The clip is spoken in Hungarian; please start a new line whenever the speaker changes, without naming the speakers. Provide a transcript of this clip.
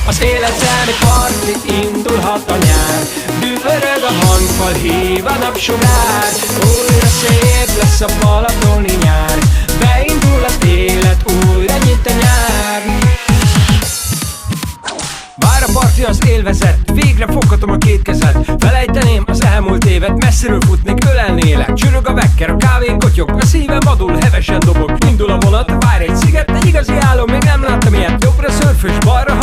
Az élet egy parti, indulhat a nyár. Dühörög a hangfal, hív a napsugár. Újra szép lesz a balatoni nyár. Beindul az élet, újra nyit a nyár. Vár a parti, az élvezet, végre foghatom a két kezed. Felejteném az elmúlt évet, messziről futnék, ölelnélek. Csörög a vekker, a kávé kotyog, a szívem vadul, hevesen dobog. Indul a vonat, vár egy sziget, egy igazi álom, még nem láttam ilyet. Jobbra szörfös, balra